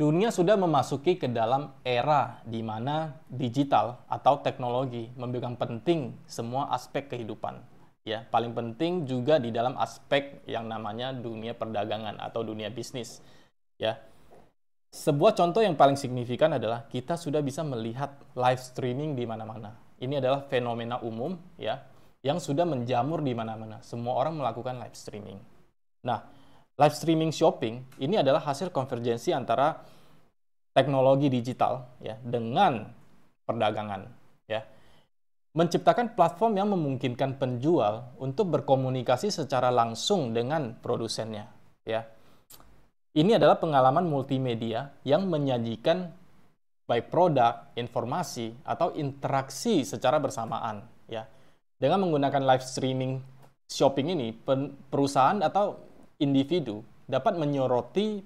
Dunia sudah memasuki ke dalam era di mana digital atau teknologi memegang penting semua aspek kehidupan. Ya, paling penting juga di dalam aspek yang namanya dunia perdagangan atau dunia bisnis. Ya, sebuah contoh yang paling signifikan adalah kita sudah bisa melihat live streaming di mana-mana. Ini adalah fenomena umum ya, yang sudah menjamur di mana-mana. Semua orang melakukan live streaming. Nah, live streaming shopping ini adalah hasil konvergensi antara teknologi digital ya dengan perdagangan ya. Menciptakan platform yang memungkinkan penjual untuk berkomunikasi secara langsung dengan produsennya ya. Ini adalah pengalaman multimedia yang menyajikan baik produk, informasi atau interaksi secara bersamaan ya. Dengan menggunakan live streaming shopping ini, perusahaan atau individu dapat menyoroti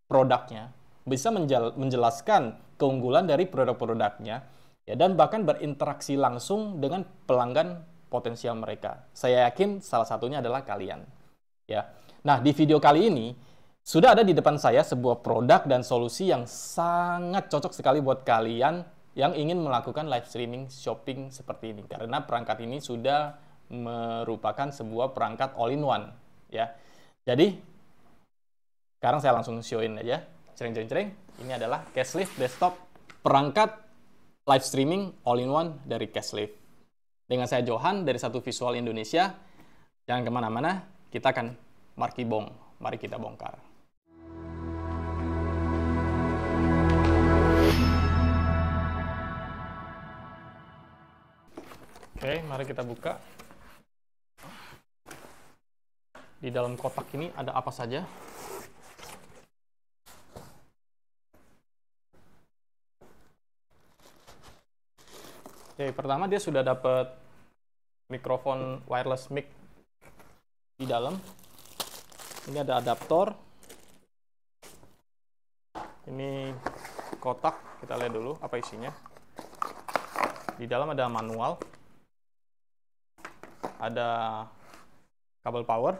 produknya, bisa menjelaskan keunggulan dari produk-produknya, ya, dan bahkan berinteraksi langsung dengan pelanggan potensial mereka. Saya yakin salah satunya adalah kalian. Ya. Nah, di video kali ini, sudah ada di depan saya sebuah produk dan solusi yang sangat cocok sekali buat kalian yang ingin melakukan live streaming shopping seperti ini. Karena perangkat ini sudah merupakan sebuah perangkat all-in-one. Ya. Jadi, sekarang saya langsung show-in aja. Cereng. Ini adalah Cashlift Desktop, perangkat live streaming all-in-one dari Cashlift. Dengan saya Johan dari Satu Visual Indonesia. Jangan kemana-mana, kita akan markibong. Mari kita bongkar. Oke, mari kita buka. Di dalam kotak ini ada apa saja? Oke, pertama dia sudah dapat mikrofon wireless mic di dalam. Ini ada adaptor. Ini kotak, kita lihat dulu apa isinya. Di dalam ada manual. Ada kabel power,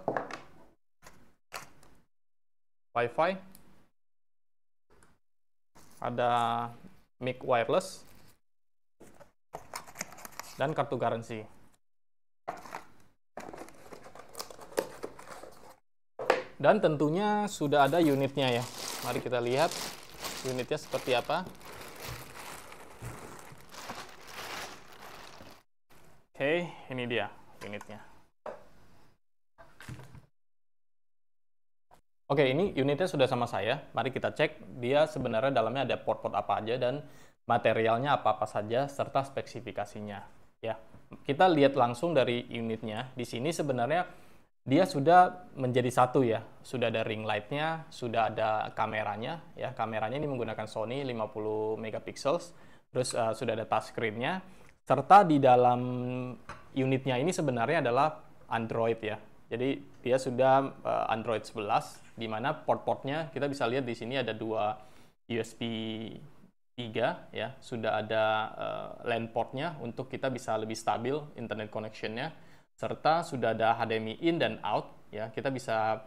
Wi-Fi, ada mic wireless, dan kartu garansi. Dan tentunya sudah ada unitnya ya. Mari kita lihat unitnya seperti apa. Oke, ini dia unitnya. Oke, ini unitnya sudah sama saya. Mari kita cek dia sebenarnya dalamnya ada port-port apa aja dan materialnya apa-apa saja serta spesifikasinya. Ya, kita lihat langsung dari unitnya. Di sini sebenarnya dia sudah menjadi satu ya. Sudah ada ring light-nya, sudah ada kameranya. Ya, kameranya ini menggunakan Sony 50 megapixels. Terus sudah ada touchscreen-nya. Serta di dalam unitnya ini sebenarnya adalah Android ya. Jadi dia sudah Android 11, di mana port-portnya kita bisa lihat di sini ada dua USB 3 ya, sudah ada LAN portnya untuk kita bisa lebih stabil internet connection-nya, serta sudah ada HDMI in dan out ya, kita bisa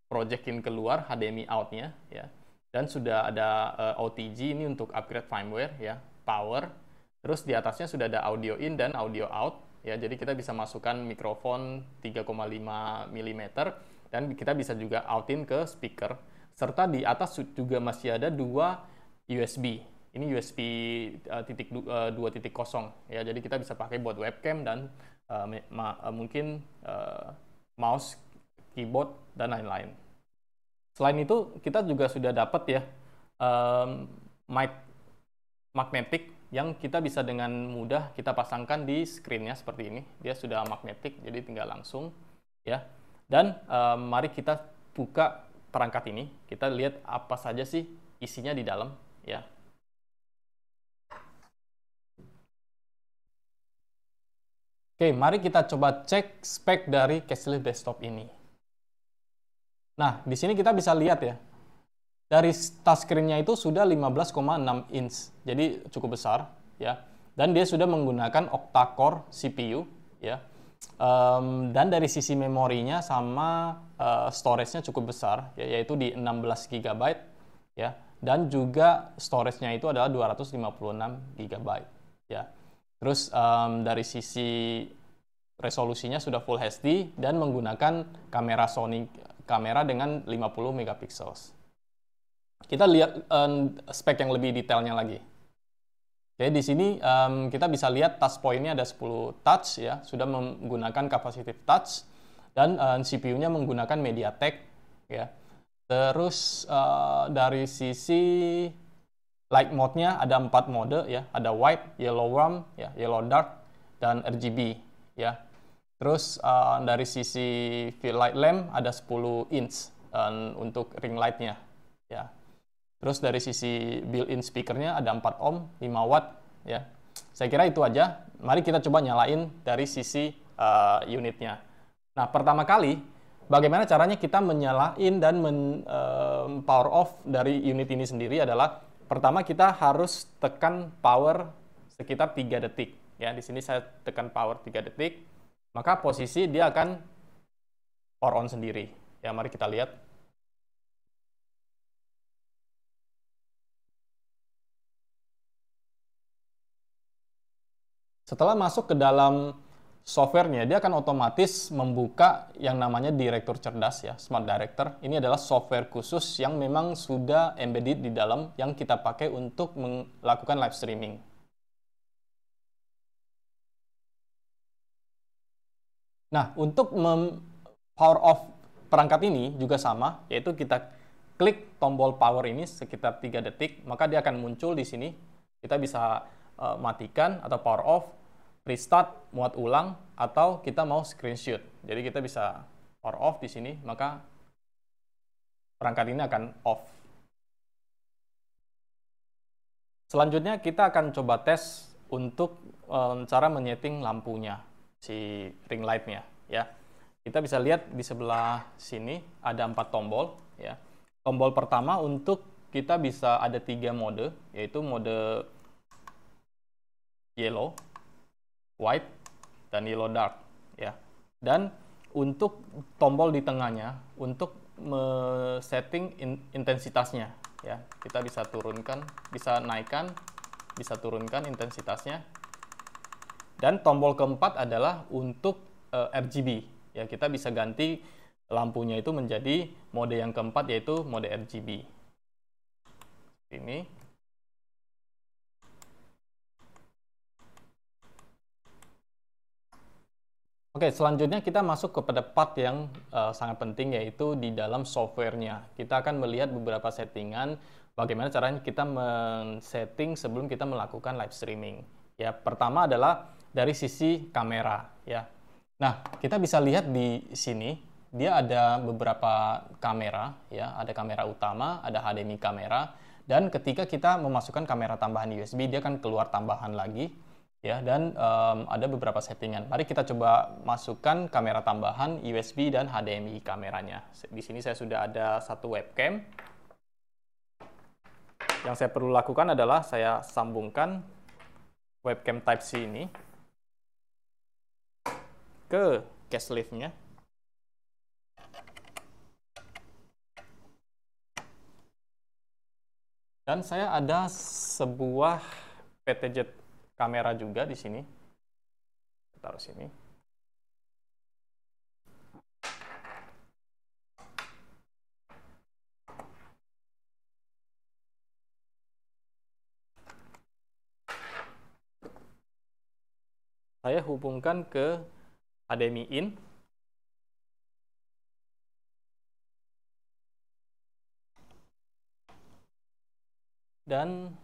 project-in keluar HDMI out-nya ya, dan sudah ada OTG ini untuk upgrade firmware ya, power, terus di atasnya sudah ada audio in dan audio out. Ya, jadi kita bisa masukkan mikrofon 3,5 mm dan kita bisa juga out-in ke speaker. Serta di atas juga masih ada dua USB. Ini USB 2.0 ya. Jadi kita bisa pakai buat webcam dan mungkin mouse, keyboard dan lain-lain. Selain itu kita juga sudah dapat ya mic magnetic yang kita bisa dengan mudah kita pasangkan di screen-nya seperti ini. Dia sudah magnetik, jadi tinggal langsung ya. Dan mari kita buka perangkat ini. Kita lihat apa saja sih isinya di dalam ya. Oke, mari kita coba cek spek dari Cashlift Desktop ini. Nah, di sini kita bisa lihat ya. Dari touchscreen-nya itu sudah 15,6 inch, jadi cukup besar ya. Dan dia sudah menggunakan octa-core CPU ya. Dan dari sisi memorinya sama storage-nya cukup besar, ya, yaitu di 16 GB ya. Dan juga storage-nya itu adalah 256 GB, ya. Terus dari sisi resolusinya sudah Full HD dan menggunakan kamera Sony kamera dengan 50 megapiksel. Kita lihat spek yang lebih detailnya lagi. Jadi di sini kita bisa lihat touch point-nya ada 10 touch, ya, sudah menggunakan capacitive touch, dan CPU-nya menggunakan MediaTek, ya. Terus dari sisi light mode-nya ada 4 mode, ya, ada white, yellow warm, ya, yellow dark, dan RGB, ya. Terus dari sisi fill light lamp ada 10 inch untuk ring light-nya, ya. Terus dari sisi built-in speaker-nya ada 4 ohm, 5 watt, ya. Saya kira itu aja. Mari kita coba nyalain dari sisi unitnya. Nah, pertama kali, bagaimana caranya kita menyalain dan power off dari unit ini sendiri adalah, pertama kita harus tekan power sekitar 3 detik. Ya, di sini saya tekan power 3 detik, maka posisi dia akan power on sendiri. Ya, mari kita lihat. Setelah masuk ke dalam softwarenya, dia akan otomatis membuka yang namanya Direktur Cerdas, ya, Smart Director. Ini adalah software khusus yang memang sudah embedded di dalam yang kita pakai untuk melakukan live streaming. Nah, untuk power off perangkat ini juga sama, yaitu kita klik tombol power ini sekitar 3 detik, maka dia akan muncul di sini. Kita bisa matikan atau power off, restart, muat ulang, atau kita mau screenshot. Jadi kita bisa power off di sini, maka perangkat ini akan off. Selanjutnya kita akan coba tes untuk cara menyeting lampunya, si ring light-nya, ya. Kita bisa lihat di sebelah sini ada 4 tombol, ya. Tombol pertama untuk kita bisa ada 3 mode, yaitu mode yellow, white, dan yellow dark, ya. Dan untuk tombol di tengahnya untuk setting intensitasnya, ya. Kita bisa turunkan, bisa naikkan, bisa turunkan intensitasnya. Dan tombol keempat adalah untuk RGB, ya. Kita bisa ganti lampunya itu menjadi mode yang keempat, yaitu mode RGB. Ini. Oke, selanjutnya kita masuk kepada part yang sangat penting, yaitu di dalam softwarenya. Kita akan melihat beberapa settingan, bagaimana caranya kita men-setting sebelum kita melakukan live streaming. Ya, pertama adalah dari sisi kamera, ya. Nah, kita bisa lihat di sini, dia ada beberapa kamera, ya. Ada kamera utama, ada HDMI kamera, dan ketika kita memasukkan kamera tambahan USB, dia akan keluar tambahan lagi. Ya, dan ada beberapa settingan. Mari kita coba masukkan kamera tambahan USB dan HDMI kameranya. Di sini saya sudah ada satu webcam. Yang saya perlu lakukan adalah saya sambungkan webcam Type-C ini ke case sleeve-nya. Dan saya ada sebuah PTZ kamera juga di sini. Taruh sini. Saya hubungkan ke HDMI in. Dan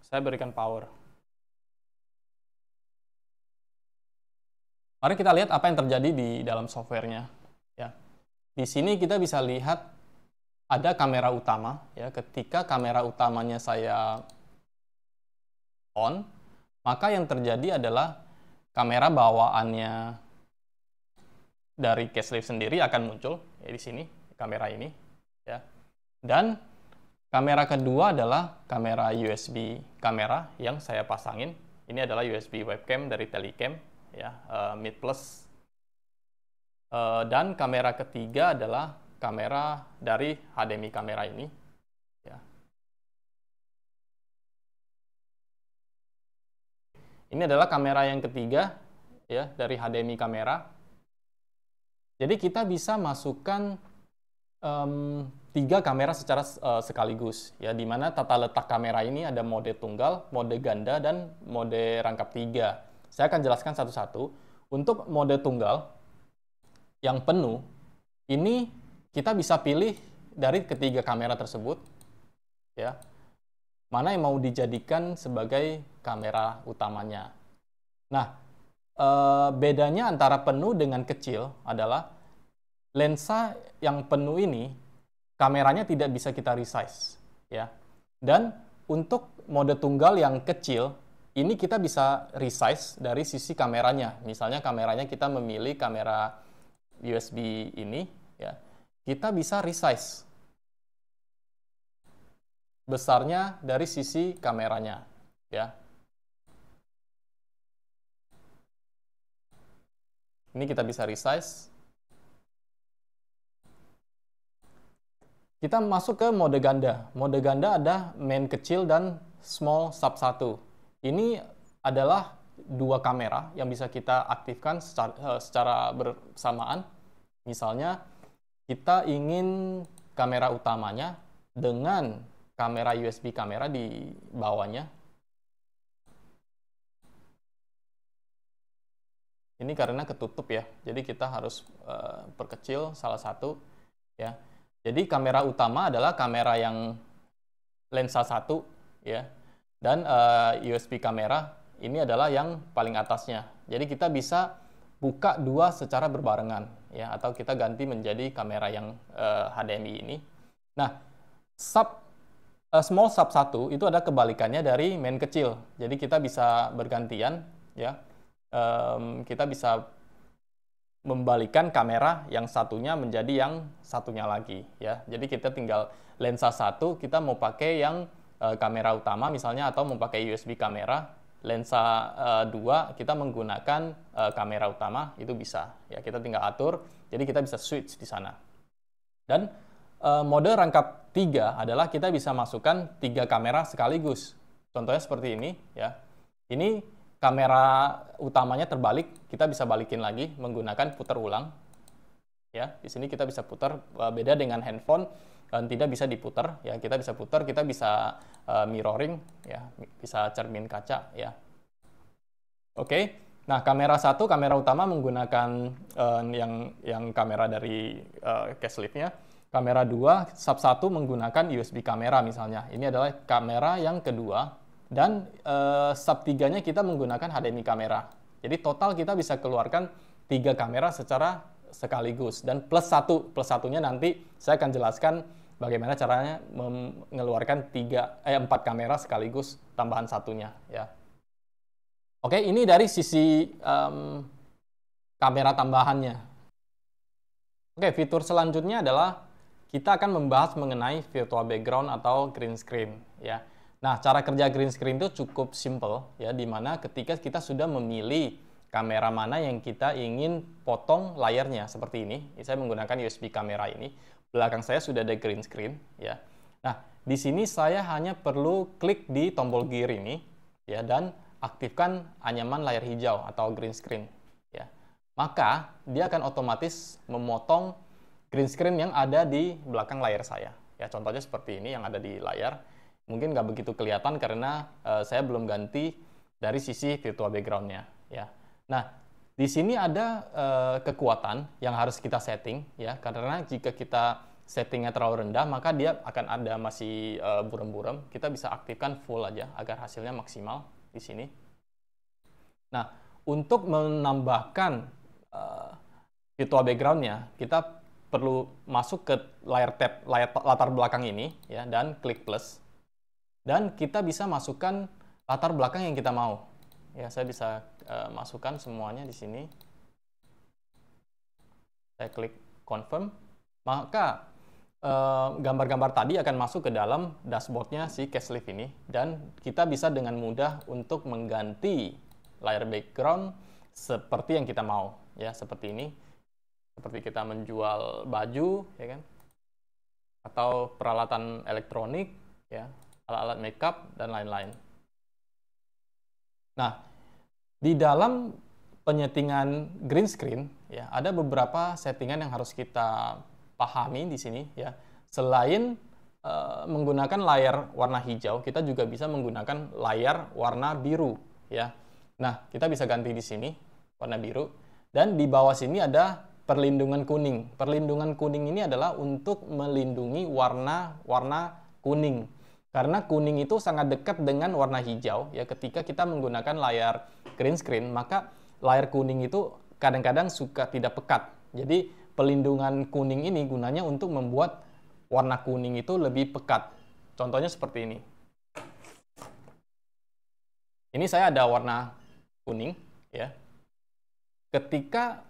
saya berikan power. Mari kita lihat apa yang terjadi di dalam softwarenya. Ya. Di sini kita bisa lihat ada kamera utama. Ya. Ketika kamera utamanya saya on, maka yang terjadi adalah kamera bawaannya dari case sleeve sendiri akan muncul. Ya, di sini kamera ini. Ya. Dan kamera kedua adalah kamera USB kamera yang saya pasangin, Ini adalah USB webcam dari Telecam, ya, Mid Plus. Dan kamera ketiga adalah kamera dari HDMI kamera ini. Ya. Ini adalah kamera yang ketiga, ya, dari HDMI kamera. Jadi kita bisa masukkan 3 kamera secara sekaligus, ya, di mana tata letak kamera ini ada mode tunggal, mode ganda, dan mode rangkap 3. Saya akan jelaskan satu-satu. Untuk mode tunggal yang penuh, ini kita bisa pilih dari ketiga kamera tersebut, ya, mana yang mau dijadikan sebagai kamera utamanya. Nah, bedanya antara penuh dengan kecil adalah lensa yang penuh ini kameranya tidak bisa kita resize, ya. Dan untuk mode tunggal yang kecil ini kita bisa resize dari sisi kameranya. Misalnya kameranya kita memilih kamera USB ini, ya. Kita bisa resize besarnya dari sisi kameranya, ya. Ini kita bisa resize. Kita masuk ke mode ganda. Mode ganda ada main kecil dan small sub 1. Ini adalah 2 kamera yang bisa kita aktifkan secara bersamaan. Misalnya, kita ingin kamera utamanya dengan kamera USB kamera di bawahnya. Ini karena ketutup, ya. Jadi kita harus perkecil salah satu, ya. Jadi kamera utama adalah kamera yang lensa 1, ya, dan USB kamera ini adalah yang paling atasnya. Jadi kita bisa buka 2 secara berbarengan, ya, atau kita ganti menjadi kamera yang HDMI ini. Nah, small sub 1 itu ada kebalikannya dari main kecil. Jadi kita bisa bergantian, ya. Kita bisa membalikan kamera yang satunya menjadi yang satunya lagi, ya. Jadi kita tinggal lensa 1 kita mau pakai yang kamera utama misalnya, atau mau pakai USB kamera. Lensa 2 kita menggunakan kamera utama, itu bisa, ya. Kita tinggal atur, jadi kita bisa switch di sana. Dan mode rangkap 3 adalah kita bisa masukkan 3 kamera sekaligus. Contohnya seperti ini, ya. Ini kamera utamanya terbalik, kita bisa balikin lagi menggunakan putar ulang. Ya, di sini kita bisa putar, beda dengan handphone dan tidak bisa diputar, ya. Kita bisa putar, kita bisa mirroring, ya, bisa cermin kaca, ya. Oke. Nah, kamera 1, kamera utama menggunakan yang kamera dari case lift-nya. Kamera 2, sub 1 menggunakan USB kamera misalnya. Ini adalah kamera yang kedua. Dan sub 3-nya kita menggunakan HDMI kamera. Jadi total kita bisa keluarkan 3 kamera secara sekaligus. Dan plus 1. Plus 1-nya nanti saya akan jelaskan bagaimana caranya mengeluarkan 4 kamera sekaligus tambahan satunya, ya. Oke, ini dari sisi kamera tambahannya. Oke, fitur selanjutnya adalah kita akan membahas mengenai virtual background atau green screen, ya. Nah, cara kerja green screen itu cukup simple, ya, di mana ketika kita sudah memilih kamera mana yang kita ingin potong layarnya seperti ini. Saya menggunakan USB kamera ini. Belakang saya sudah ada green screen, ya. Nah, di sini saya hanya perlu klik di tombol gear ini, ya, dan aktifkan anyaman layar hijau atau green screen, ya. Maka dia akan otomatis memotong green screen yang ada di belakang layar saya. Ya, contohnya seperti ini yang ada di layar. Mungkin nggak begitu kelihatan karena saya belum ganti dari sisi virtual background-nya, ya. Nah, di sini ada kekuatan yang harus kita setting, ya, karena jika kita settingnya terlalu rendah maka dia akan ada masih buram-buram. Kita bisa aktifkan full aja agar hasilnya maksimal di sini. Nah, untuk menambahkan virtual background-nya, kita perlu masuk ke layar latar belakang ini, ya, dan klik plus. Dan kita bisa masukkan latar belakang yang kita mau. Ya, saya bisa masukkan semuanya di sini. Saya klik confirm. Maka gambar-gambar tadi akan masuk ke dalam dashboardnya si Cashlift ini, dan kita bisa dengan mudah untuk mengganti layar background seperti yang kita mau, ya, seperti ini. Seperti kita menjual baju, ya kan, atau peralatan elektronik, ya, alat-alat makeup dan lain-lain. Nah, di dalam penyetingan green screen, ya, ada beberapa settingan yang harus kita pahami di sini, ya. Selain menggunakan layar warna hijau, kita juga bisa menggunakan layar warna biru, ya. Nah, kita bisa ganti di sini warna biru, dan di bawah sini ada perlindungan kuning. Perlindungan kuning ini adalah untuk melindungi warna kuning. Karena kuning itu sangat dekat dengan warna hijau, ya. Ketika kita menggunakan layar green screen, maka layar kuning itu kadang-kadang suka tidak pekat. Jadi pelindungan kuning ini gunanya untuk membuat warna kuning itu lebih pekat. Contohnya seperti ini. Ini saya ada warna kuning, ya. Ketika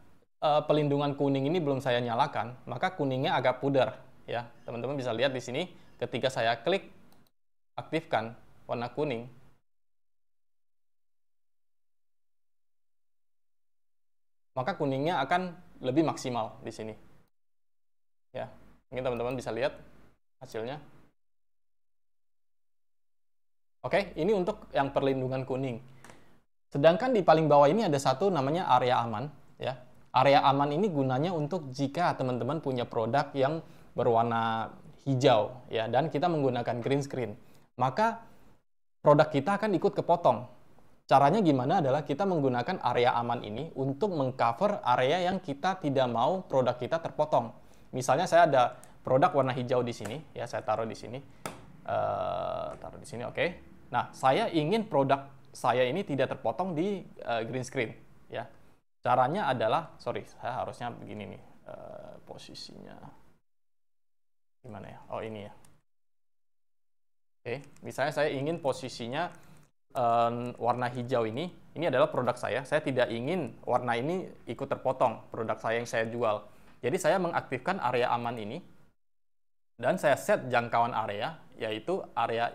pelindungan kuning ini belum saya nyalakan, maka kuningnya agak pudar, ya. Teman-teman bisa lihat di sini, ketika saya klik aktifkan warna kuning, maka kuningnya akan lebih maksimal di sini. Ya, mungkin teman-teman bisa lihat hasilnya. Oke, ini untuk yang perlindungan kuning. Sedangkan di paling bawah ini ada satu namanya area aman, ya. Area aman ini gunanya untuk jika teman-teman punya produk yang berwarna hijau, ya, dan kita menggunakan green screen, maka produk kita akan ikut kepotong. Caranya gimana adalah kita menggunakan area aman ini untuk mengcover area yang kita tidak mau produk kita terpotong. Misalnya saya ada produk warna hijau di sini, ya, saya taruh di sini, oke. Nah, saya ingin produk saya ini tidak terpotong di green screen, ya. Caranya adalah, saya harusnya begini nih, posisinya gimana ya? Oh, ini ya. Oke, misalnya saya ingin posisinya warna hijau ini adalah produk saya tidak ingin warna ini ikut terpotong produk saya yang saya jual. Jadi saya mengaktifkan area aman ini, dan saya set jangkauan area, yaitu area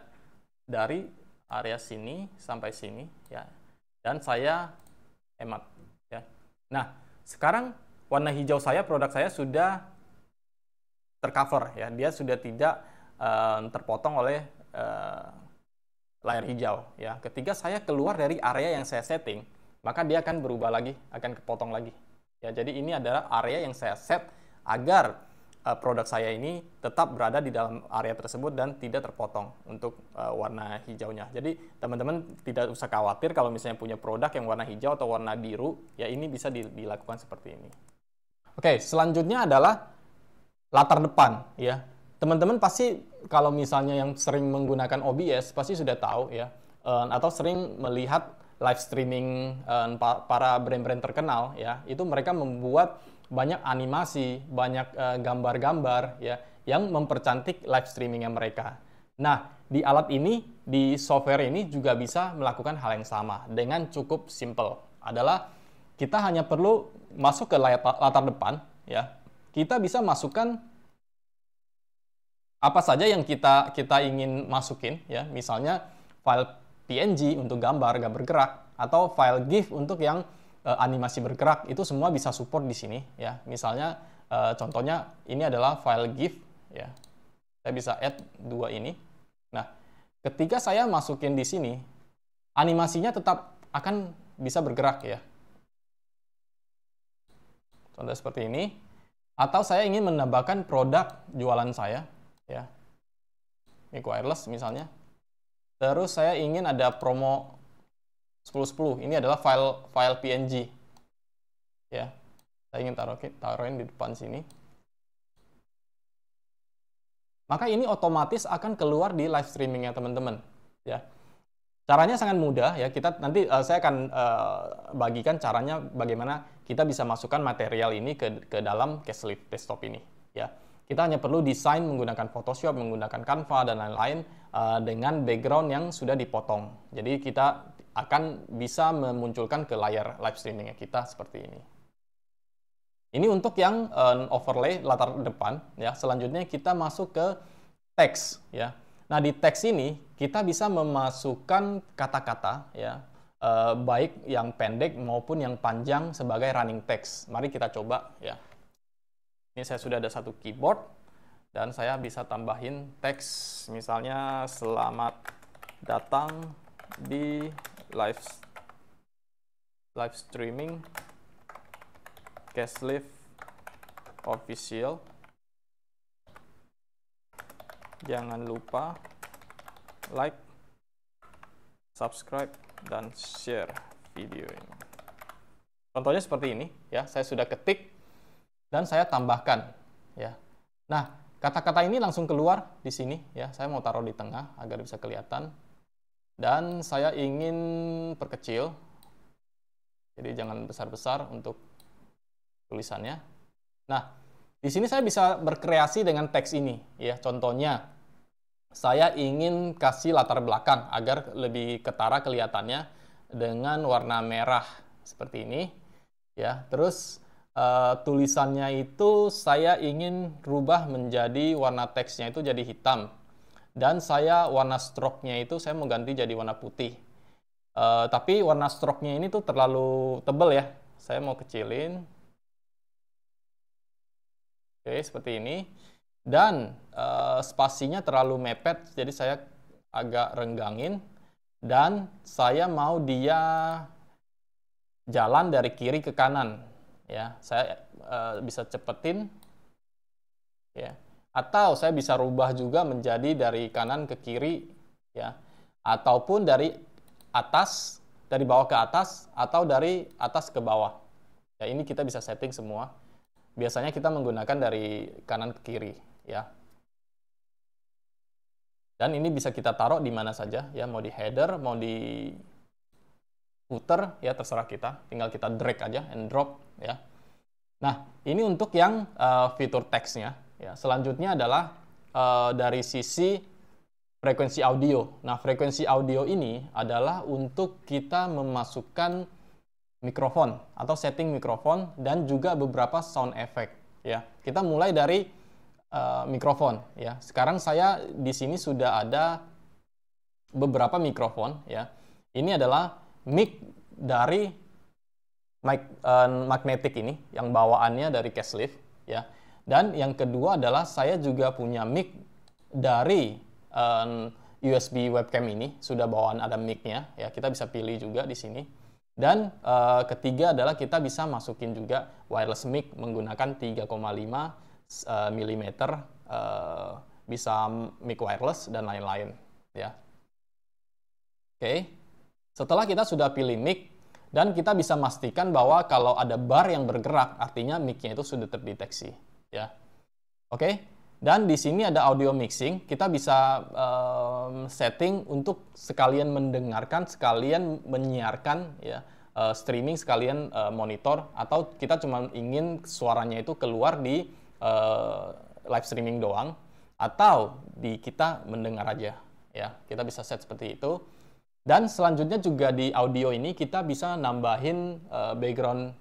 dari area sini sampai sini, ya, dan saya hemat, ya. Nah, sekarang warna hijau saya, produk saya sudah tercover, ya, dia sudah tidak terpotong oleh layar hijau, ya. Ketika saya keluar dari area yang saya setting, maka dia akan berubah lagi, akan kepotong lagi, ya. Jadi ini adalah area yang saya set agar produk saya ini tetap berada di dalam area tersebut dan tidak terpotong untuk warna hijaunya. Jadi teman-teman tidak usah khawatir kalau misalnya punya produk yang warna hijau atau warna biru, ya, ini bisa dilakukan seperti ini. Oke, selanjutnya adalah latar depan, ya. Teman-teman pasti kalau misalnya yang sering menggunakan OBS pasti sudah tahu, ya, atau sering melihat live streaming para brand-brand terkenal, ya, itu mereka membuat banyak animasi, banyak gambar-gambar, ya, yang mempercantik live streamingnya mereka. Nah, di alat ini, di software ini juga bisa melakukan hal yang sama dengan cukup simple. Adalah kita hanya perlu masuk ke latar depan, ya. Kita bisa masukkan apa saja yang kita ingin masukin, ya. Misalnya file PNG untuk gambar gerak, atau file GIF untuk yang animasi bergerak, itu semua bisa support di sini, ya. Misalnya contohnya ini adalah file GIF, ya. Saya bisa add 2 ini. Nah, ketika saya masukin di sini, animasinya tetap akan bisa bergerak, ya. Contoh seperti ini. Atau saya ingin menambahkan produk jualan saya, ya. Mic wireless misalnya. Terus saya ingin ada promo 10-10. Ini adalah file PNG. Ya. Saya ingin taruhin di depan sini. Maka ini otomatis akan keluar di live streamingnya teman-teman, ya. Caranya sangat mudah, ya. Nanti saya akan bagikan caranya bagaimana kita bisa masukkan material ini ke dalam Cashlift desktop ini, ya. Kita hanya perlu desain menggunakan Photoshop, menggunakan Canva dan lain-lain dengan background yang sudah dipotong. Jadi kita akan bisa memunculkan ke layar live streamingnya kita seperti ini. Ini untuk yang overlay latar depan, ya. Selanjutnya kita masuk ke teks, ya. Nah, di teks ini kita bisa memasukkan kata-kata, ya, baik yang pendek maupun yang panjang sebagai running text. Mari kita coba, ya. Ini saya sudah ada satu keyboard dan saya bisa tambahin teks, misalnya selamat datang di live streaming Caselift Official. Jangan lupa like, subscribe, dan share video ini. Contohnya seperti ini, ya. Saya sudah ketik dan saya tambahkan, ya. Nah, kata-kata ini langsung keluar di sini, ya. Saya mau taruh di tengah agar bisa kelihatan. Dan saya ingin perkecil. Jadi jangan besar-besar untuk tulisannya. Nah, di sini saya bisa berkreasi dengan teks ini, ya. Contohnya, saya ingin kasih latar belakang agar lebih ketara kelihatannya dengan warna merah seperti ini, ya. Terus tulisannya itu saya ingin rubah menjadi warna teksnya itu jadi hitam, dan saya warna stroke-nya itu saya mau ganti jadi warna putih. Tapi warna stroke-nya ini tuh terlalu tebal, ya. Saya mau kecilin. Oke, seperti ini. Dan spasinya terlalu mepet, jadi saya agak renggangin. Dan saya mau dia jalan dari kiri ke kanan. Ya, saya bisa cepetin. Ya. Atau saya bisa rubah juga menjadi dari kanan ke kiri. Ya. Ataupun dari atas, dari bawah ke atas, atau dari atas ke bawah. Ya, ini kita bisa setting semua. Biasanya kita menggunakan dari kanan ke kiri, ya. Dan ini bisa kita taruh di mana saja, ya. Mau di header, mau di footer, ya, terserah kita. Tinggal kita drag aja and drop, ya. Nah, ini untuk yang fitur teksnya, ya. Selanjutnya adalah dari sisi frekuensi audio. Nah, frekuensi audio ini adalah untuk kita memasukkan mikrofon atau setting mikrofon dan juga beberapa sound effect, ya. Kita mulai dari mikrofon, ya. Sekarang saya di sini sudah ada beberapa mikrofon, ya. Ini adalah mic dari mic magnetic ini yang bawaannya dari Caselift, ya. Dan yang kedua adalah saya juga punya mic dari USB webcam ini, sudah bawaan ada mic-nya, ya. Kita bisa pilih juga di sini. Dan ketiga adalah kita bisa masukin juga wireless mic menggunakan 3,5 mm, bisa mic wireless dan lain-lain, ya. Oke. Setelah kita sudah pilih mic dan kita bisa memastikan bahwa kalau ada bar yang bergerak, artinya mic-nya itu sudah terdeteksi, ya. Oke. Dan di sini ada audio mixing, kita bisa setting untuk sekalian mendengarkan, sekalian menyiarkan, ya, streaming, sekalian monitor, atau kita cuma ingin suaranya itu keluar di live streaming doang, atau di kita mendengar aja, ya. Kita bisa set seperti itu. Dan selanjutnya juga di audio ini kita bisa nambahin background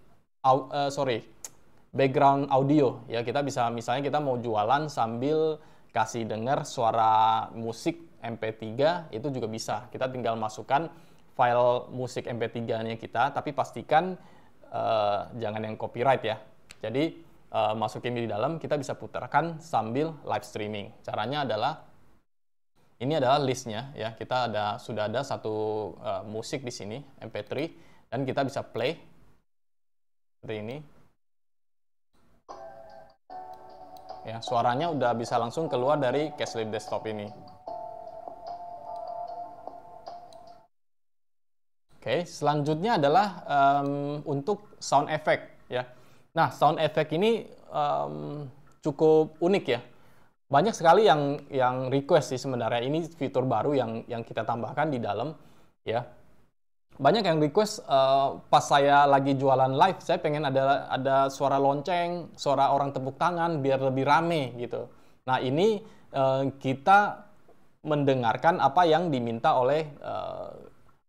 audio, ya. Kita bisa, misalnya kita mau jualan sambil kasih dengar suara musik MP3, itu juga bisa. Kita tinggal masukkan file musik MP3-nya kita, tapi pastikan jangan yang copyright, ya. Jadi masukin di dalam, kita bisa putarkan sambil live streaming. Caranya adalah ini adalah listnya, ya. Kita sudah ada satu musik di sini MP3 dan kita bisa play seperti ini. Ya, suaranya udah bisa langsung keluar dari Caselift desktop ini. Oke, selanjutnya adalah untuk sound effect, ya. Nah, sound effect ini cukup unik, ya. Banyak sekali yang request sih sebenarnya. Ini fitur baru yang kita tambahkan di dalam, ya. Banyak yang request pas saya lagi jualan live, saya pengen ada suara lonceng, suara orang tepuk tangan biar lebih rame gitu. Nah, ini kita mendengarkan apa yang diminta oleh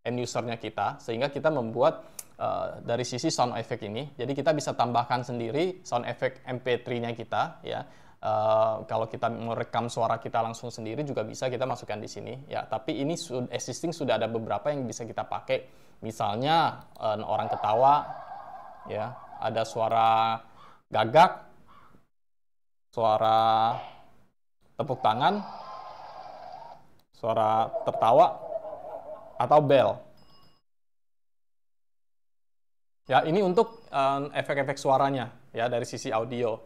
end usernya kita, sehingga kita membuat dari sisi sound effect ini. Jadi kita bisa tambahkan sendiri sound effect MP3-nya kita ya. Kalau kita merekam suara kita langsung sendiri juga bisa kita masukkan di sini ya. Tapi ini existing sudah ada beberapa yang bisa kita pakai. Misalnya orang ketawa ya, ada suara gagak, suara tepuk tangan, suara tertawa, atau bell. Ya, ini untuk efek-efek suaranya ya dari sisi audio.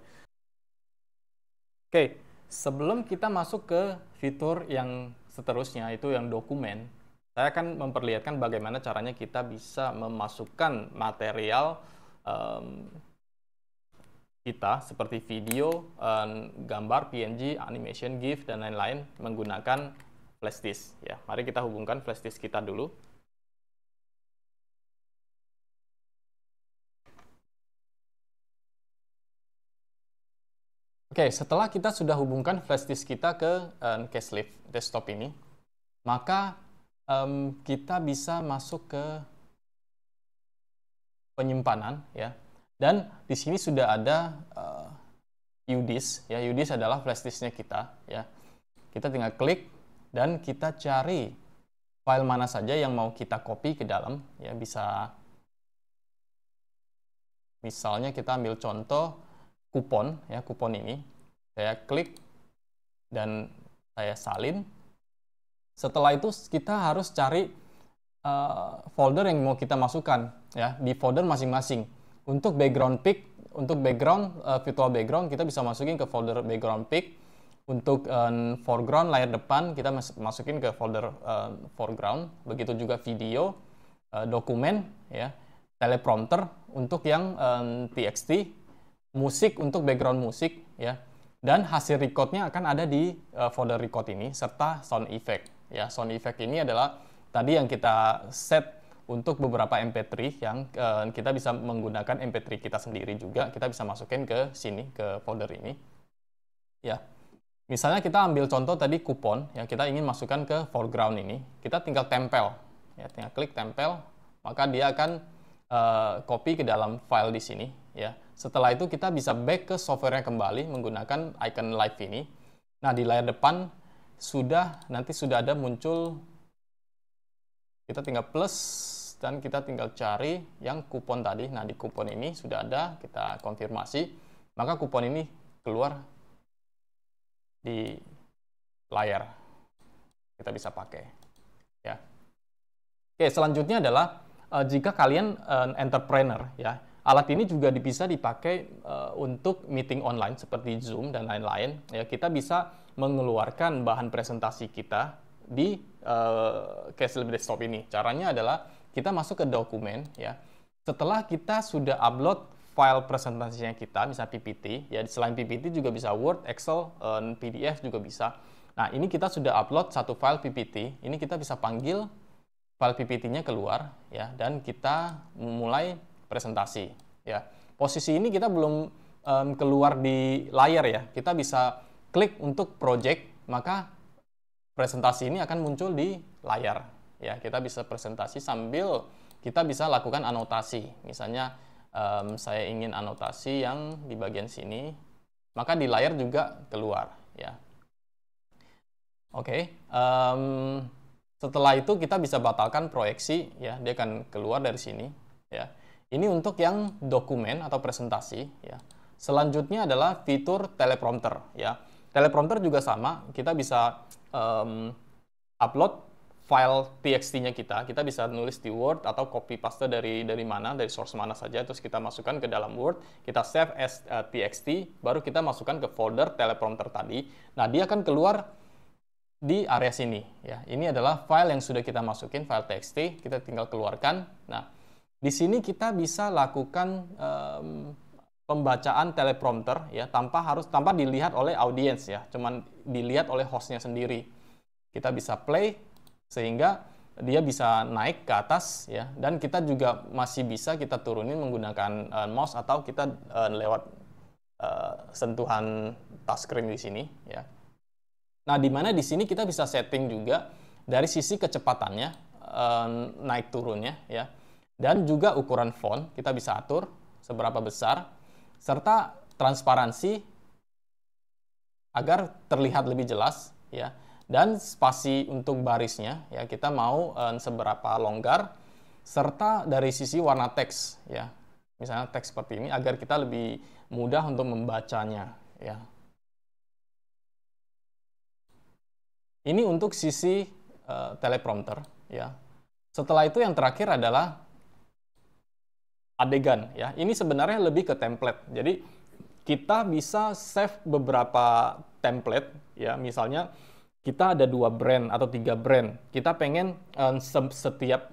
Oke, sebelum kita masuk ke fitur yang seterusnya, itu yang dokumen, saya akan memperlihatkan bagaimana caranya kita bisa memasukkan material kita seperti video, gambar, PNG, animation, GIF, dan lain-lain menggunakan flash disk. Ya, mari kita hubungkan flash disk kita dulu. Oke, setelah kita sudah hubungkan flash disk kita ke Caselift desktop ini, maka kita bisa masuk ke penyimpanan ya. Dan di sini sudah ada UDisk ya. UDisk adalah flash disknya kita ya. Kita tinggal klik dan kita cari file mana saja yang mau kita copy ke dalam ya. Bisa misalnya kita ambil contoh kupon ya, kupon ini saya klik dan saya salin. Setelah itu kita harus cari folder yang mau kita masukkan ya di folder masing-masing. Untuk background pic, untuk background virtual background kita bisa masukin ke folder background pic. Untuk foreground layar depan kita masukin ke folder foreground. Begitu juga video, dokumen ya, teleprompter untuk yang TXT, musik untuk background musik ya, dan hasil recordnya akan ada di folder record ini serta sound effect ya. Sound effect ini adalah tadi yang kita set untuk beberapa MP3 yang kita bisa menggunakan MP3 kita sendiri juga, kita bisa masukin ke sini ke folder ini ya. Misalnya kita ambil contoh tadi kupon ya, kita ingin masukkan ke foreground ini, kita tinggal tempel ya, tinggal klik tempel, maka dia akan copy ke dalam file di sini ya. Setelah itu kita bisa back ke softwarenya kembali menggunakan icon live ini. Nah, di layar depan nanti sudah ada muncul, kita tinggal plus dan kita tinggal cari yang kupon tadi. Nah, di kupon ini sudah ada, kita konfirmasi, maka kupon ini keluar di layar. Kita bisa pakai ya. Oke, selanjutnya adalah jika kalian entrepreneur ya, alat ini juga bisa dipakai untuk meeting online seperti Zoom dan lain-lain. Ya, kita bisa mengeluarkan bahan presentasi kita di Caselift desktop ini. Caranya adalah kita masuk ke dokumen ya. Setelah kita sudah upload file presentasinya kita, bisa PPT ya. Selain PPT juga bisa Word, Excel, PDF juga bisa. Nah, ini kita sudah upload satu file PPT. Ini kita bisa panggil file PPT-nya keluar ya, dan kita memulai presentasi ya. Posisi ini kita belum keluar di layar ya. Kita bisa klik untuk project, maka presentasi ini akan muncul di layar ya. Kita bisa presentasi sambil kita bisa lakukan anotasi. Misalnya saya ingin anotasi yang di bagian sini, maka di layar juga keluar ya. Oke, setelah itu kita bisa batalkan proyeksi ya, dia akan keluar dari sini ya. Ini untuk yang dokumen atau presentasi ya. Selanjutnya adalah fitur teleprompter ya. Teleprompter juga sama, kita bisa upload file TXT-nya kita bisa nulis di Word atau copy paste dari mana, dari source mana saja, terus kita masukkan ke dalam Word, kita save as TXT, baru kita masukkan ke folder teleprompter tadi. Nah, dia akan keluar di area sini ya. Ini adalah file yang sudah kita masukin, file TXT, kita tinggal keluarkan. Nah, di sini kita bisa lakukan pembacaan teleprompter ya, tanpa dilihat oleh audiens ya, cuman dilihat oleh hostnya sendiri. Kita bisa play sehingga dia bisa naik ke atas ya, dan kita juga masih bisa kita turunin menggunakan mouse atau kita lewat sentuhan touchscreen di sini ya. Nah, di mana di sini kita bisa setting juga dari sisi kecepatannya, naik turunnya ya. Dan juga ukuran font kita bisa atur seberapa besar, serta transparansi agar terlihat lebih jelas, ya. Dan spasi untuk barisnya, ya, kita mau seberapa longgar, serta dari sisi warna teks, ya. Misalnya teks seperti ini agar kita lebih mudah untuk membacanya, ya. Ini untuk sisi teleprompter, ya. Setelah itu yang terakhir adalah adegan, ya. Ini sebenarnya lebih ke template. Jadi kita bisa save beberapa template, ya. Misalnya kita ada 2 brand atau 3 brand. Kita pengen setiap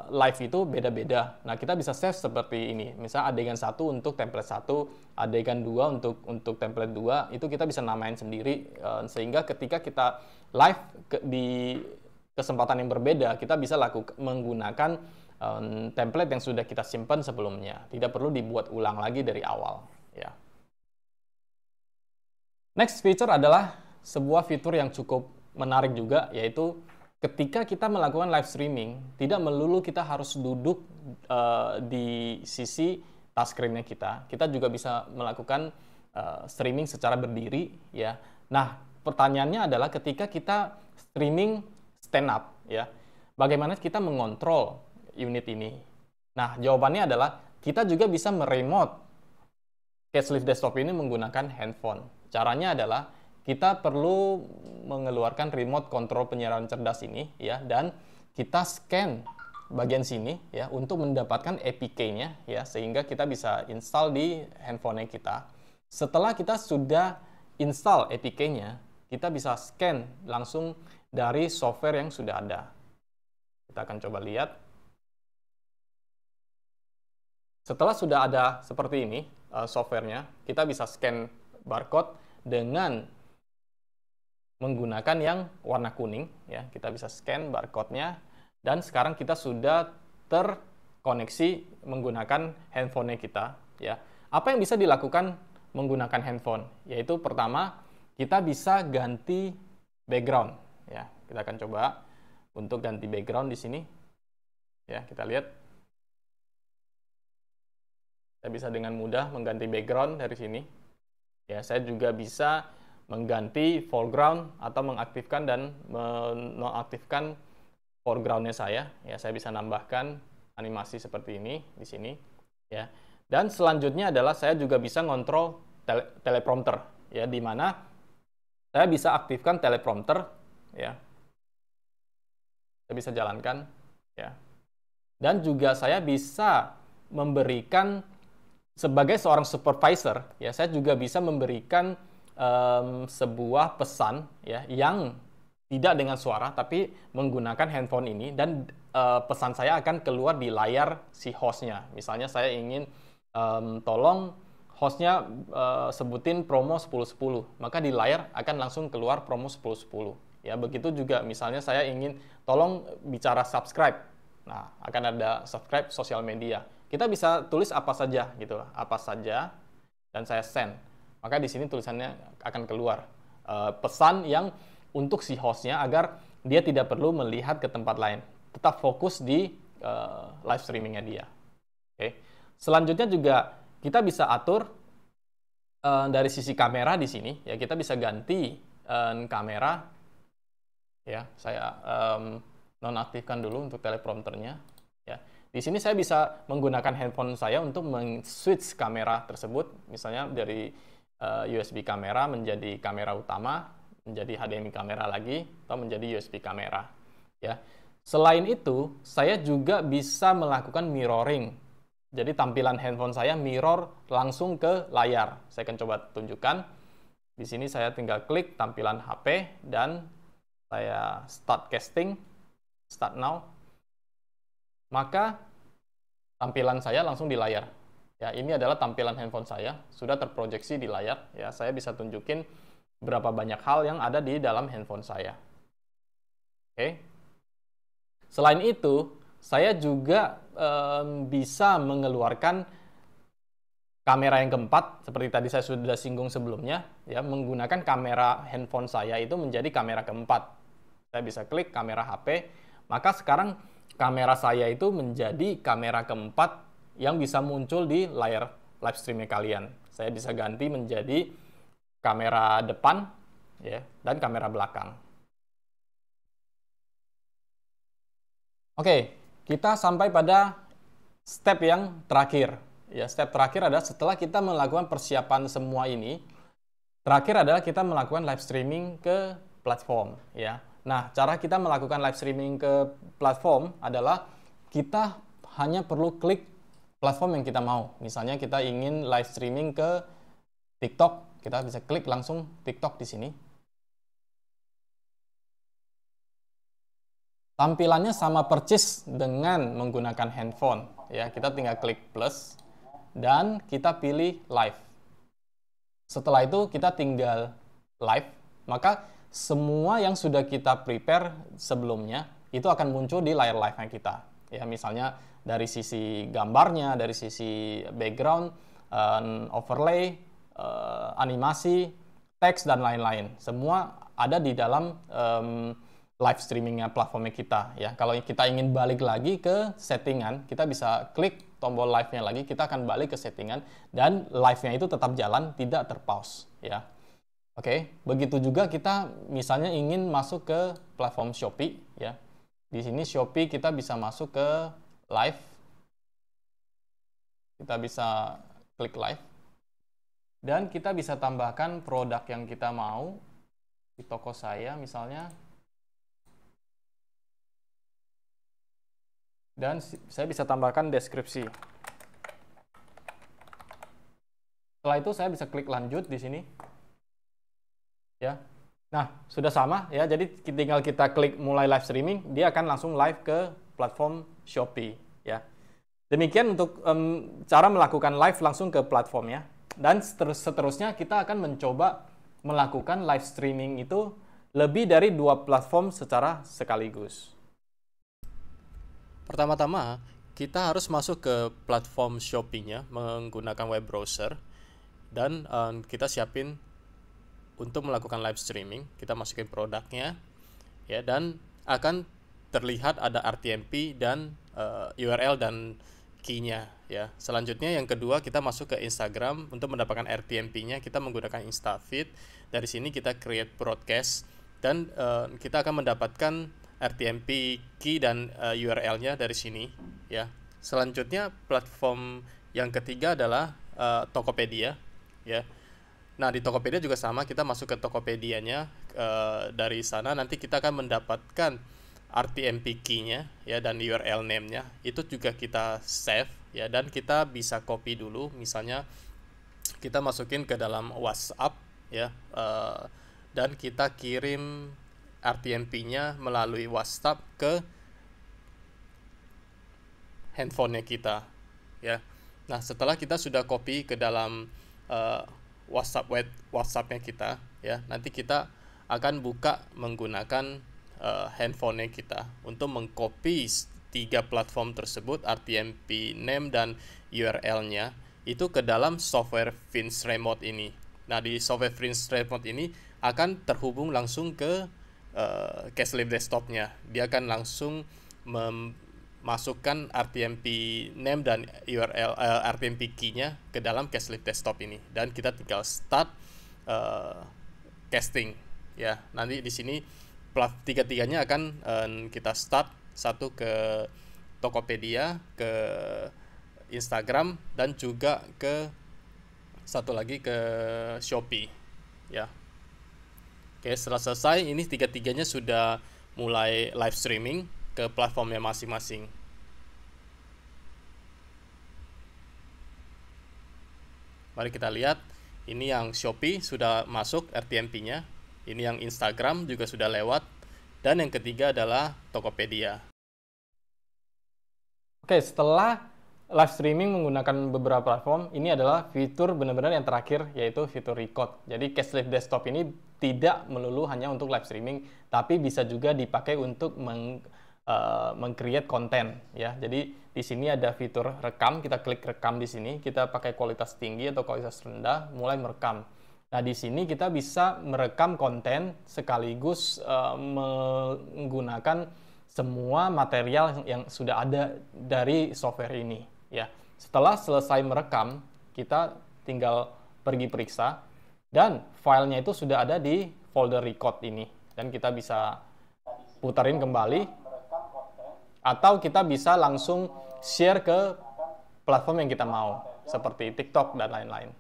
live itu beda-beda. Nah, kita bisa save seperti ini. Misal adegan 1 untuk template 1, adegan 2 untuk template 2, itu kita bisa namain sendiri, sehingga ketika kita live di kesempatan yang berbeda, kita bisa menggunakan template yang sudah kita simpan sebelumnya. Tidak perlu dibuat ulang lagi dari awal, ya. Next feature adalah sebuah fitur yang cukup menarik juga, yaitu ketika kita melakukan live streaming, tidak melulu kita harus duduk di sisi touch screen-nya kita. Kita juga bisa melakukan streaming secara berdiri, ya. Nah, pertanyaannya adalah ketika kita streaming stand up, ya, bagaimana kita mengontrol unit ini? Nah, jawabannya adalah kita juga bisa meremote Catch Lift Desktop ini menggunakan handphone. Caranya adalah kita perlu mengeluarkan remote control penyiaran cerdas ini, ya, dan kita scan bagian sini, ya, untuk mendapatkan APK-nya, ya, sehingga kita bisa install di handphone kita. Setelah kita sudah install APK-nya, kita bisa scan langsung dari software yang sudah ada. Kita akan coba lihat. Setelah sudah ada seperti ini softwarenya, kita bisa scan barcode dengan menggunakan yang warna kuning, ya. Kita bisa scan barcode-nya, dan sekarang kita sudah terkoneksi menggunakan handphone kita, ya. Apa yang bisa dilakukan menggunakan handphone? Yaitu pertama, kita bisa ganti background, ya. Kita akan coba untuk ganti background di sini, ya. Kita lihat. Saya bisa dengan mudah mengganti background dari sini. Ya, saya juga bisa mengganti foreground atau mengaktifkan dan menonaktifkan foreground-nya saya. Ya, saya bisa nambahkan animasi seperti ini di sini. Ya, dan selanjutnya adalah saya juga bisa ngontrol teleprompter. Ya, di mana saya bisa aktifkan teleprompter. Ya, saya bisa jalankan. Ya, dan juga saya bisa memberikan sebagai seorang supervisor, ya, saya juga bisa memberikan sebuah pesan, ya, yang tidak dengan suara tapi menggunakan handphone ini, dan pesan saya akan keluar di layar si hostnya. Misalnya saya ingin tolong hostnya sebutin promo 10-10, maka di layar akan langsung keluar promo 10-10. Ya, begitu juga misalnya saya ingin tolong bicara subscribe. Nah, akan ada subscribe sosial media. Kita bisa tulis apa saja gitu, apa saja, dan saya send. Maka di sini tulisannya akan keluar pesan yang untuk si hostnya agar dia tidak perlu melihat ke tempat lain, tetap fokus di live streamingnya dia. Oke. Selanjutnya juga kita bisa atur dari sisi kamera di sini, ya, kita bisa ganti kamera. Ya, saya nonaktifkan dulu untuk teleprompternya. Ya. Di sini saya bisa menggunakan handphone saya untuk men-switch kamera tersebut, misalnya dari USB kamera menjadi kamera utama, menjadi HDMI kamera lagi, atau menjadi USB kamera. Ya. Selain itu, saya juga bisa melakukan mirroring. Jadi tampilan handphone saya mirror langsung ke layar. Saya akan coba tunjukkan. Di sini saya tinggal klik tampilan HP dan saya start casting, start now. Maka tampilan saya langsung di layar. Ya, ini adalah tampilan handphone saya, sudah terproyeksi di layar. Ya, saya bisa tunjukin berapa banyak hal yang ada di dalam handphone saya. Oke. Selain itu, saya juga bisa mengeluarkan kamera yang keempat, seperti tadi saya sudah singgung sebelumnya, ya, menggunakan kamera handphone saya itu menjadi kamera keempat. Saya bisa klik kamera HP, maka sekarang kamera saya itu menjadi kamera keempat yang bisa muncul di layar live streaming kalian. Saya bisa ganti menjadi kamera depan ya, dan kamera belakang. Oke, kita sampai pada step yang terakhir. Ya, step terakhir adalah setelah kita melakukan persiapan semua ini, terakhir adalah kita melakukan live streaming ke platform ya. Nah, cara kita melakukan live streaming ke platform adalah kita hanya perlu klik platform yang kita mau. Misalnya kita ingin live streaming ke TikTok, kita bisa klik langsung TikTok di sini. Tampilannya sama persis dengan menggunakan handphone ya. Kita tinggal klik plus dan kita pilih live. Setelah itu kita tinggal live, maka semua yang sudah kita prepare sebelumnya itu akan muncul di layar live-nya kita. Ya, misalnya dari sisi gambarnya, dari sisi background, overlay, animasi, teks dan lain-lain. Semua ada di dalam live streamingnya platformnya kita ya. Kalau kita ingin balik lagi ke settingan, kita bisa klik tombol live-nya lagi, kita akan balik ke settingan dan live-nya itu tetap jalan, tidak terpause ya. Oke, begitu juga kita misalnya ingin masuk ke platform Shopee ya. Di sini Shopee kita bisa masuk ke live. Kita bisa klik live. Dan kita bisa tambahkan produk yang kita mau di toko saya misalnya. Dan saya bisa tambahkan deskripsi. Setelah itu saya bisa klik lanjut di sini. Ya. Nah, sudah sama ya. Jadi tinggal kita klik mulai live streaming, dia akan langsung live ke platform Shopee ya. Demikian untuk cara melakukan live langsung ke platformnya. Dan seterusnya kita akan mencoba melakukan live streaming itu lebih dari 2 platform secara sekaligus. Pertama-tama, kita harus masuk ke platform Shopee-nya menggunakan web browser dan kita siapin untuk melakukan live streaming. Kita masukin produknya ya, dan akan terlihat ada RTMP dan URL dan key-nya ya. Selanjutnya yang kedua, kita masuk ke Instagram untuk mendapatkan RTMP-nya. Kita menggunakan InstaFeed. Dari sini kita create broadcast dan kita akan mendapatkan RTMP key dan URL-nya dari sini ya. Selanjutnya platform yang ketiga adalah Tokopedia ya. Nah, di Tokopedia juga sama, kita masuk ke Tokopedia-nya, dari sana nanti kita akan mendapatkan RTMP key-nya ya dan URL name-nya. Itu juga kita save ya, dan kita bisa copy dulu. Misalnya kita masukin ke dalam WhatsApp ya, dan kita kirim RTMP-nya melalui WhatsApp ke handphonenya kita ya. Nah, setelah kita sudah copy ke dalam WhatsApp-nya kita ya, nanti kita akan buka menggunakan handphonenya kita untuk mengcopy 3 platform tersebut, RTMP name dan URL-nya itu ke dalam software Vince Remote ini. Nah, di software Vince Remote ini akan terhubung langsung ke Cashlift desktop-nya. Dia akan langsung memasukkan RTMP name dan URL RTMP key-nya ke dalam Cashlift desktop ini, dan kita tinggal start casting ya. Nanti di sini tiga-tiganya akan kita start, satu ke Tokopedia, ke Instagram, dan juga ke satu lagi ke Shopee ya. Oke, setelah selesai, ini tiga-tiganya sudah mulai live streaming ke platformnya masing-masing. Mari kita lihat, ini yang Shopee sudah masuk RTMP-nya, ini yang Instagram juga sudah lewat, dan yang ketiga adalah Tokopedia. Oke, setelah live streaming menggunakan beberapa platform, ini adalah fitur benar-benar yang terakhir, yaitu fitur record. Jadi Cashlift desktop ini tidak melulu hanya untuk live streaming, tapi bisa juga dipakai untuk meng-create konten ya. Jadi di sini ada fitur rekam, kita klik rekam di sini, kita pakai kualitas tinggi atau kualitas rendah, mulai merekam. Nah, di sini kita bisa merekam konten sekaligus menggunakan semua material yang sudah ada dari software ini ya. Setelah selesai merekam, kita tinggal pergi periksa dan filenya itu sudah ada di folder record ini dan kita bisa putarin kembali atau kita bisa langsung share ke platform yang kita mau seperti TikTok dan lain-lain.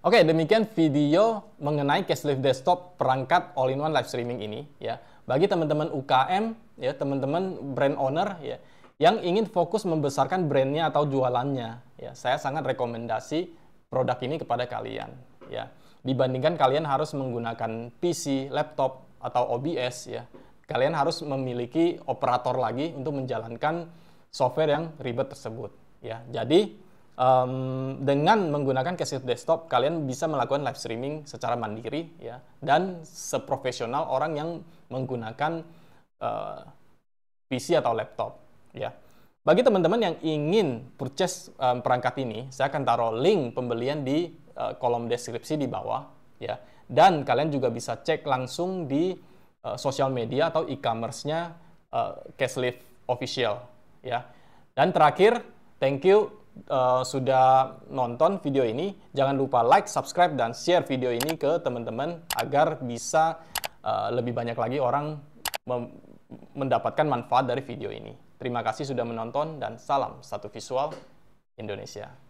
Oke, demikian video mengenai Caselift Desktop perangkat all-in-one live streaming ini ya. Bagi teman-teman UKM ya, teman-teman brand owner ya yang ingin fokus membesarkan brandnya atau jualannya ya, saya sangat rekomendasi produk ini kepada kalian ya. Dibandingkan kalian harus menggunakan PC, laptop atau OBS ya. Kalian harus memiliki operator lagi untuk menjalankan software yang ribet tersebut ya. Jadi dengan menggunakan Caselift Desktop, kalian bisa melakukan live streaming secara mandiri ya, dan seprofesional orang yang menggunakan PC atau laptop ya. Bagi teman-teman yang ingin purchase perangkat ini, saya akan taruh link pembelian di kolom deskripsi di bawah ya. Dan kalian juga bisa cek langsung di sosial media atau e-commerce-nya Caselift Official ya. Dan terakhir, thank you sudah nonton video ini. Jangan lupa like, subscribe, dan share video ini ke teman-teman agar bisa lebih banyak lagi orang mendapatkan manfaat dari video ini. Terima kasih sudah menonton dan salam satu visual Indonesia.